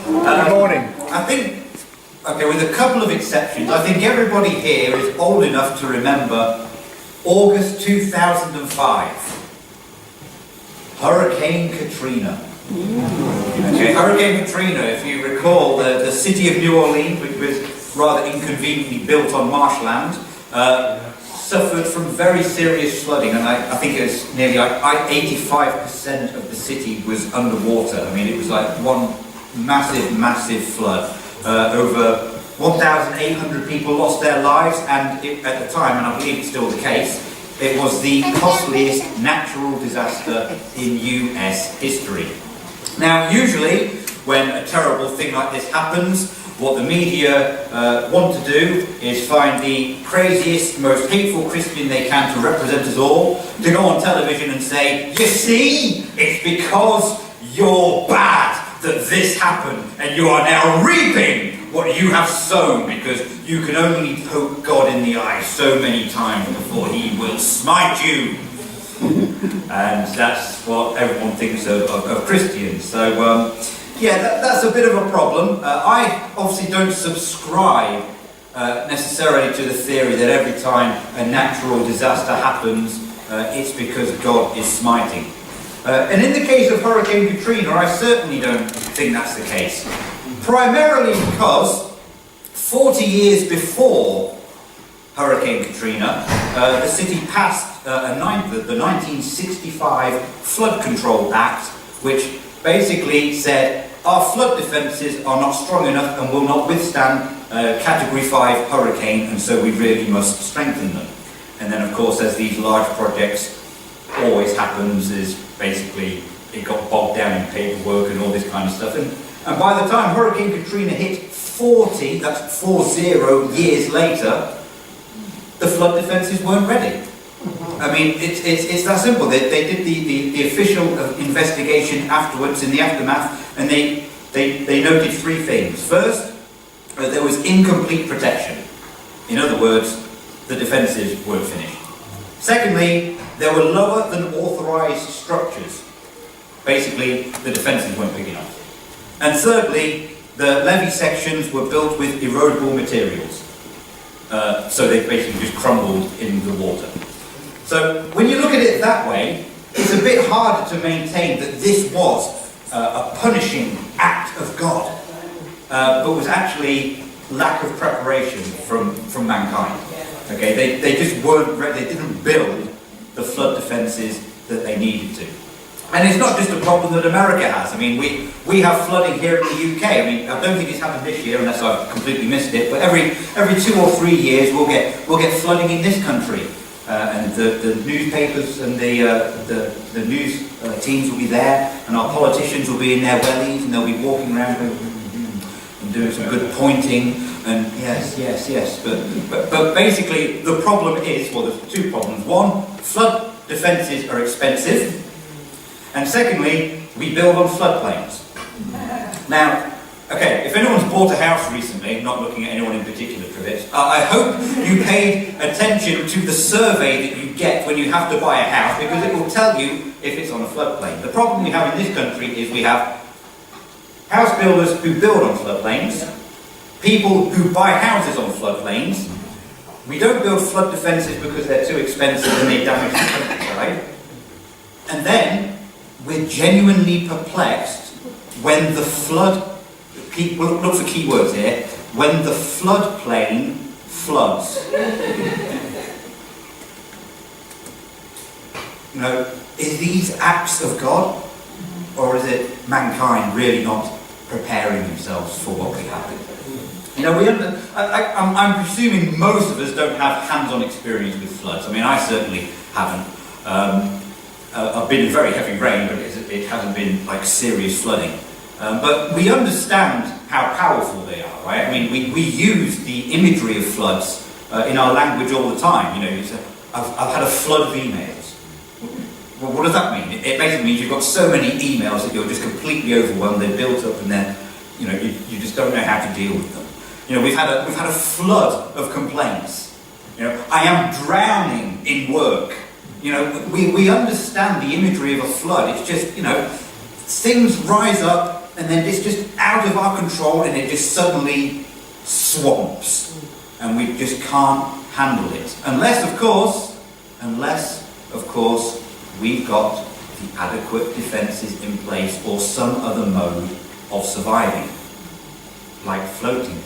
Good morning. I think, okay, with a couple of exceptions, I think everybody here is old enough to remember August 2005. Hurricane Katrina. Okay, Hurricane Katrina, if you recall, the city of New Orleans, which was rather inconveniently built on marshland, suffered from very serious flooding, and I think it was nearly 85% of the city was underwater. I mean, it was like one massive flood. Over 1,800 people lost their lives, and at the time, and I believe it's still the case, it was the costliest natural disaster in US history. Now, usually, when a terrible thing like this happens, what the media want to do is find the craziest, most hateful Christian they can to represent us all, to go on television and say, you see, it's because you're bad that this happened, and you are now reaping what you have sown, because you can only poke God in the eye so many times before he will smite you. And that's what everyone thinks of Christians. So, yeah, that's a bit of a problem. I obviously don't subscribe necessarily to the theory that every time a natural disaster happens, it's because God is smiting. And in the case of Hurricane Katrina, I certainly don't think that's the case. Primarily because 40 years before Hurricane Katrina, the city passed the 1965 Flood Control Act, which basically said our flood defences are not strong enough and will not withstand Category 5 hurricane, and so we really must strengthen them. And then, of course, as these large projects always happens, is basically it got bogged down in paperwork and all this kind of stuff. And by the time Hurricane Katrina hit 40, that's 40 years later, the flood defences weren't ready. I mean, it's that simple. They did the official investigation afterwards, in the aftermath, and they noted three things. First, there was incomplete protection. In other words, the defences weren't finished. Secondly, there were lower than authorised structures. Basically, the defences weren't big enough. And thirdly, the levee sections were built with erodible materials. So they basically just crumbled in the water. So when you look at it that way, it's a bit harder to maintain that this was a punishing act of God, but was actually lack of preparation from mankind. Okay, they just weren't ready. They didn't build the flood defences that they needed to. And it's not just a problem that America has. I mean, we have flooding here in the UK. I mean, I don't think it's happened this year, unless I've completely missed it. But every 2 or 3 years, we'll get flooding in this country, and the newspapers and the news teams will be there, and our politicians will be in their wellies, and they'll be walking around and doing some good pointing. And yes. But basically, the problem is, well, there's two problems. One, flood defences are expensive. And secondly, we build on floodplains. Now, okay, if anyone's bought a house recently, not looking at anyone in particular for this, I hope you paid attention to the survey that you get when you have to buy a house, because it will tell you if it's on a floodplain. The problem we have in this country is we have house builders who build on floodplains, people who buy houses on floodplains. We don't build flood defences because they're too expensive and they damage the countryside. And then we're genuinely perplexed when the flood, look for keywords here, when the floodplain floods. You know, is these acts of God, or is it mankind really not preparing themselves for what could happen? You know, I'm presuming most of us don't have hands-on experience with floods. I mean, I certainly haven't. I've been in very heavy rain, but it hasn't been like serious flooding. But we understand how powerful they are, right? I mean, we use the imagery of floods in our language all the time. You know, I've had a flood of emails. Well, what does that mean? It basically means you've got so many emails that you're just completely overwhelmed. They're built up, and then you know you just don't know how to deal with them. You know, we've had a flood of complaints. You know, I am drowning in work. You know, we understand the imagery of a flood. It's just, you know, things rise up and then it's just out of our control and it just suddenly swamps. And we just can't handle it. Unless, of course, we've got the adequate defences in place or some other mode of surviving, like floating.